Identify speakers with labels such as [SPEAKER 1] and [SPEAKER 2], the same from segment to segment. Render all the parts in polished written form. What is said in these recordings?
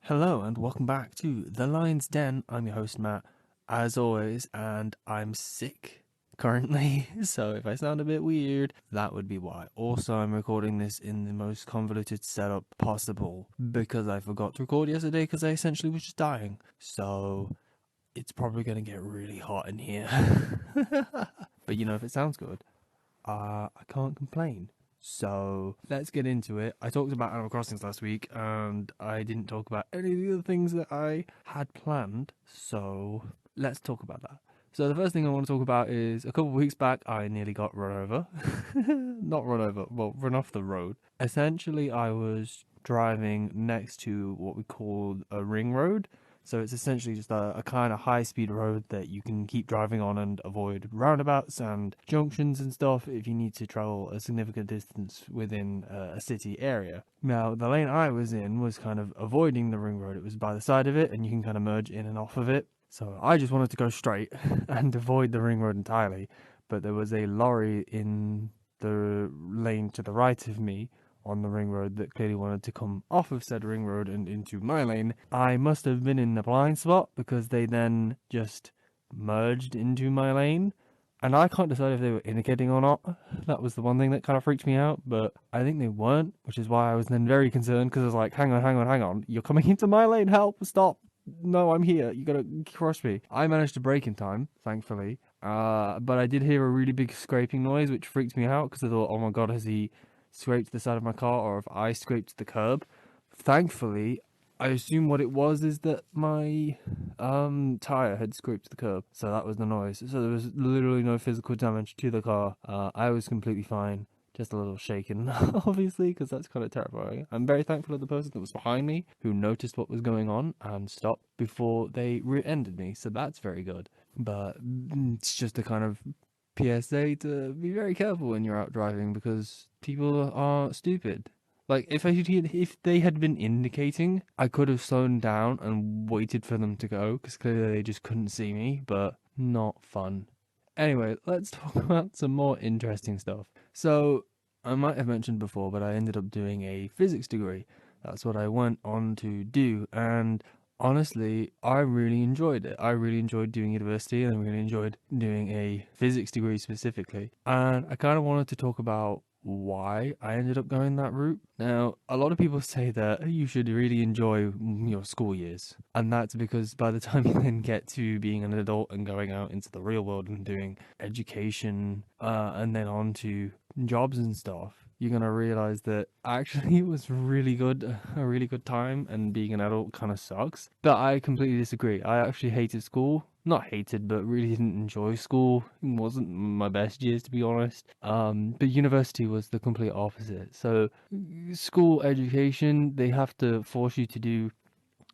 [SPEAKER 1] Hello and welcome back to The Lion's Den. I'm your host Matt, as always, and I'm sick currently, so if I sound a bit weird, that would be why. Also, I'm recording this in the most convoluted setup possible because I forgot to record yesterday because I essentially was just dying. So it's probably going to get really hot in here. But if it sounds good, I can't complain. So let's get into it. I talked about Animal Crossings last week, and I didn't talk about any of the other things that I had planned. So let's talk about that. So the first thing I want to talk about is a couple of weeks back, I nearly got run over. Not run over, well, run off the road. Essentially, I was driving next to what we call a ring road. So it's essentially just a kind of high-speed road that you can keep driving on and avoid roundabouts and junctions and stuff if you need to travel a significant distance within a city area. Now, the lane I was in was kind of avoiding the ring road. It was by the side of it, and you can kind of merge in and off of it. So I just wanted to go straight and avoid the ring road entirely. But there was a lorry in the lane to the right of me on the ring road that clearly wanted to come off of said ring road and into my lane. I must have been in the blind spot because they then just merged into my lane. And I can't decide if they were indicating or not. That was the one thing that kind of freaked me out, but I think they weren't, which is why I was then very concerned because I was like, hang on. You're coming into my lane, help, stop. No, I'm here. You gotta cross me. I managed to brake in time, thankfully. But I did hear a really big scraping noise, which freaked me out because I thought, oh my god, has he scraped the side of my car or if I scraped the curb? Thankfully, I assume what it was is that my tire had scraped the curb, so that was the noise. So there was literally no physical damage to the car. I was completely fine, just a little shaken, obviously, because that's kind of terrifying. I'm very thankful to the person that was behind me who noticed what was going on and stopped before they rear-ended me, so that's very good. But it's just a kind of PSA to be very careful when you're out driving because people are stupid. Like if they had been indicating, I could have slowed down and waited for them to go because clearly they just couldn't see me. But not fun. Anyway, let's talk about some more interesting stuff. So I might have mentioned before, but I ended up doing a physics degree. That's what I went on to do, and honestly, I really enjoyed it. I really enjoyed doing university and I really enjoyed doing a physics degree specifically. And I kind of wanted to talk about why I ended up going that route. Now, a lot of people say that you should really enjoy your school years, and that's because by the time you then get to being an adult and going out into the real world and doing education, and then on to jobs and stuff, you're gonna realize that actually it was really good, a really good time, and being an adult kind of sucks. But I completely disagree. I actually hated school. Not hated, but really didn't enjoy school. It wasn't my best years, to be honest. But university was the complete opposite. So, school education, they have to force you to do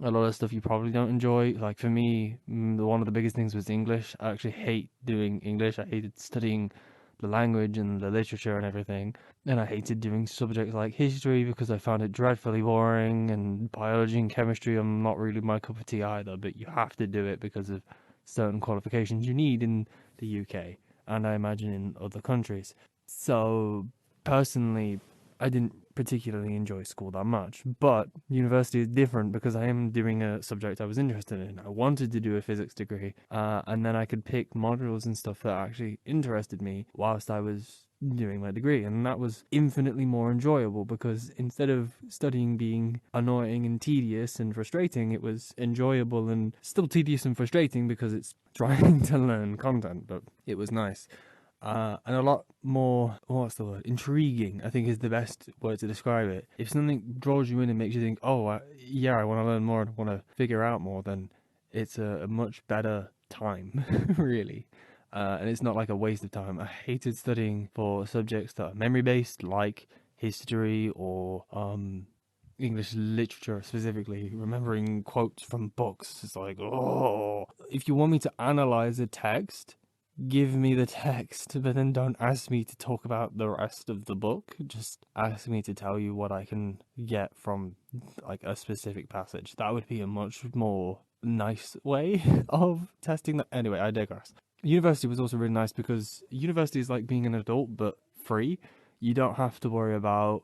[SPEAKER 1] a lot of stuff you probably don't enjoy. Like for me, one of the biggest things was English. I actually hate doing English. I hated studying the language and the literature and everything. And I hated doing subjects like history because I found it dreadfully boring. And biology and chemistry, I'm not really my cup of tea either, but you have to do it because of certain qualifications you need in the UK and I imagine in other countries. So personally, I didn't particularly enjoy school that much, but university is different because I am doing a subject I was interested in. I wanted to do a physics degree, and then I could pick modules and stuff that actually interested me whilst I was doing my degree, and that was infinitely more enjoyable because instead of studying being annoying and tedious and frustrating, it was enjoyable and still tedious and frustrating because it's trying to learn content, but it was nice. And a lot more, what's the word? Intriguing, I think is the best word to describe it. If something draws you in and makes you think, oh, yeah, I want to learn more and want to figure out more, then it's a much better time, really. And it's not like a waste of time. I hated studying for subjects that are memory based, like history or English literature specifically. Remembering quotes from books is like, oh. If you want me to analyze a text, give me the text, but then don't ask me to talk about the rest of the book. Just ask me to tell you what I can get from like a specific passage. That would be a much more nice way of testing that. Anyway, I digress. University was also really nice because university is like being an adult but free. You don't have to worry about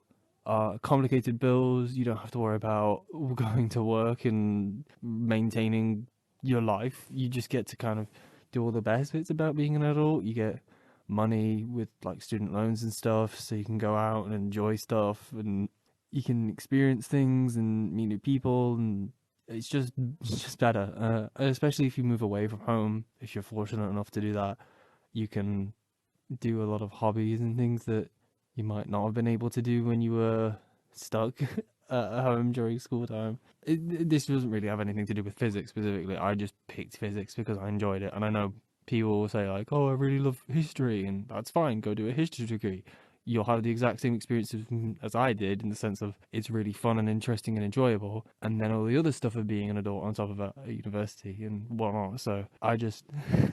[SPEAKER 1] complicated bills. You don't have to worry about going to work and maintaining your life. You just get to kind of do all the best bits about being an adult. You get money with like student loans and stuff, so you can go out and enjoy stuff, and you can experience things and meet new people, and it's just better. Especially if you move away from home, if you're fortunate enough to do that, you can do a lot of hobbies and things that you might not have been able to do when you were stuck at home during school time. This doesn't really have anything to do with physics specifically. I just picked physics because I enjoyed it, and I know people will say like, "Oh, I really love history," and that's fine. Go do a history degree. You'll have the exact same experience as I did, in the sense of it's really fun and interesting and enjoyable, and then all the other stuff of being an adult on top of that at university and whatnot. So I just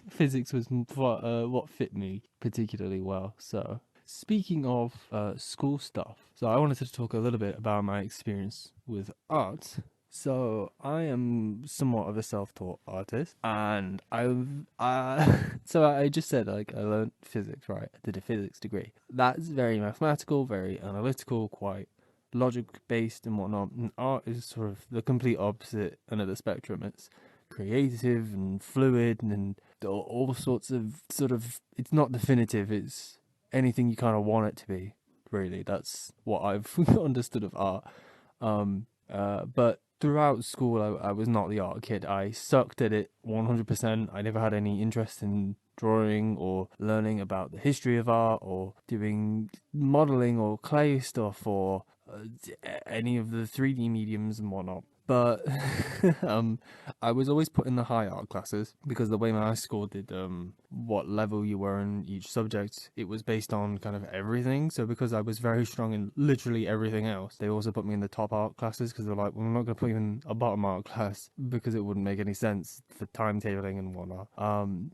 [SPEAKER 1] physics was what fit me particularly well. So speaking of school stuff, so I wanted to talk a little bit about my experience with art. So I am somewhat of a self-taught artist, and so I just said like I learned physics, right? I did a physics degree. That's very mathematical, very analytical, quite logic based and whatnot. And art is sort of the complete opposite end of the spectrum. It's creative and fluid and all sorts of sort of. It's not definitive. It's anything you kind of want it to be. Really, that's what I've understood of art. But throughout school, I was not the art kid. I sucked at it 100%. I never had any interest in drawing or learning about the history of art or doing modeling or clay stuff or any of the 3D mediums and whatnot. But I was always put in the high art classes because the way my high school did what level you were in each subject, it was based on kind of everything. So because I was very strong in literally everything else, they also put me in the top art classes because they're like, well, we're not going to put you in a bottom art class because it wouldn't make any sense for timetabling and whatnot.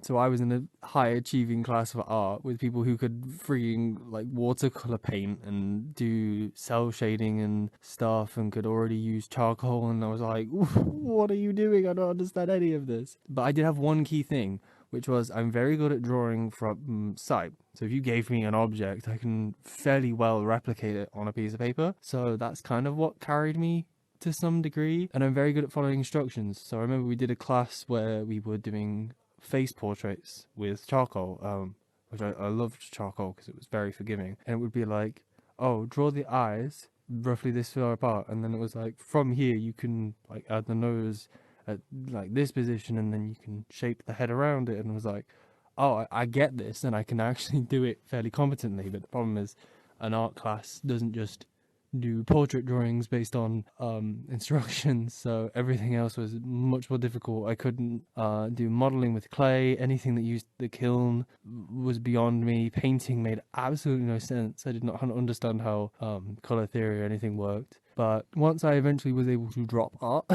[SPEAKER 1] So I was in a high achieving class for art with people who could freaking like watercolor paint and do cell shading and stuff and could already use charcoal, and I was like, what are you doing? I don't understand any of this. But I did have one key thing, which was I'm very good at drawing from sight. So if you gave me an object, I can fairly well replicate it on a piece of paper. So that's kind of what carried me to some degree. And I'm very good at following instructions. So I remember we did a class where we were doing face portraits with charcoal, which I loved charcoal because it was very forgiving. And it would be like, oh, draw the eyes roughly this far apart. And then it was like, from here, you can like add the nose at like this position, and then you can shape the head around it. And I was like, oh, I get this, and I can actually do it fairly competently. But the problem is, an art class doesn't just do portrait drawings based on instructions, so everything else was much more difficult. I couldn't do modeling with clay. Anything that used the kiln was beyond me. Painting made absolutely no sense. I did not understand how color theory or anything worked. But once I eventually was able to drop art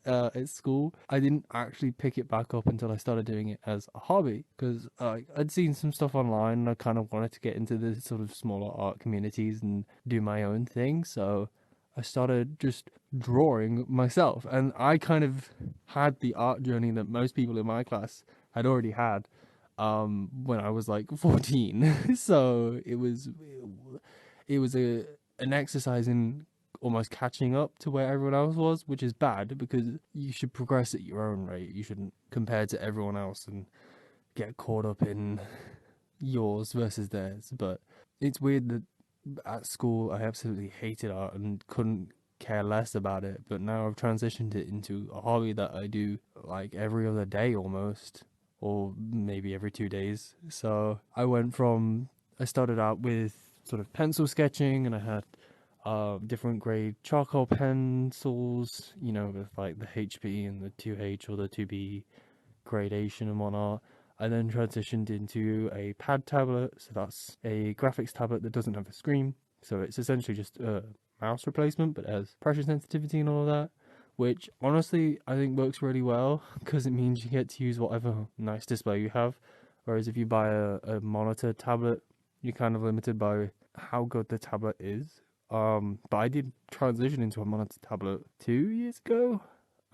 [SPEAKER 1] at school, I didn't actually pick it back up until I started doing it as a hobby, because I'd seen some stuff online and I kind of wanted to get into the sort of smaller art communities and do my own thing. So I started just drawing myself, and I kind of had the art journey that most people in my class had already had when I was like 14. So it was an exercise in almost catching up to where everyone else was, which is bad because you should progress at your own rate. You shouldn't compare to everyone else and get caught up in yours versus theirs. But it's weird that at school I absolutely hated art and couldn't care less about it, but now I've transitioned it into a hobby that I do like every other day almost, or maybe every 2 days. So I started out with sort of pencil sketching, and I had different grade charcoal pencils, with like the HB and the 2H or the 2B gradation and whatnot. I then transitioned into a pad tablet, so that's a graphics tablet that doesn't have a screen. So it's essentially just a mouse replacement, but has pressure sensitivity and all of that, which honestly I think works really well because it means you get to use whatever nice display you have. Whereas if you buy a monitor tablet, you're kind of limited by how good the tablet is. But I did transition into a monitor tablet 2 years ago,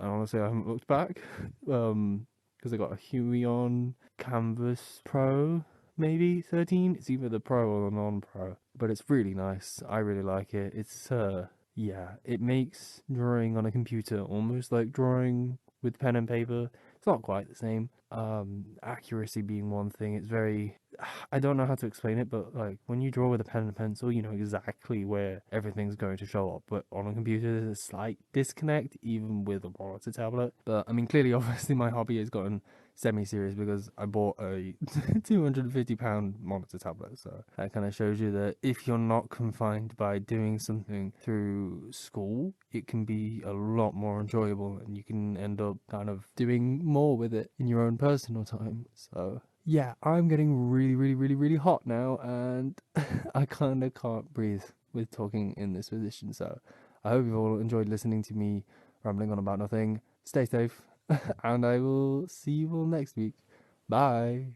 [SPEAKER 1] and honestly I haven't looked back. Because I got a Huion Canvas Pro, maybe 13. It's either the Pro or the non-Pro, but it's really nice. I really like it. It's yeah, it makes drawing on a computer almost like drawing with pen and paper. It's not quite the same. Accuracy being one thing. It's very, I don't know how to explain it, but like when you draw with a pen and pencil, you know exactly where everything's going to show up. But on a computer, there's a slight disconnect, even with a monitor tablet. But I mean, clearly, obviously, my hobby has gotten semi-serious because I bought a £250 monitor tablet. So that kind of shows you that if you're not confined by doing something through school, it can be a lot more enjoyable, and you can end up kind of doing more with it in your own personal time. So yeah, I'm getting really, really, really, really hot now, and I kind of can't breathe with talking in this position. So I hope you've all enjoyed listening to me rambling on about nothing. Stay safe, and I will see you all next week. Bye.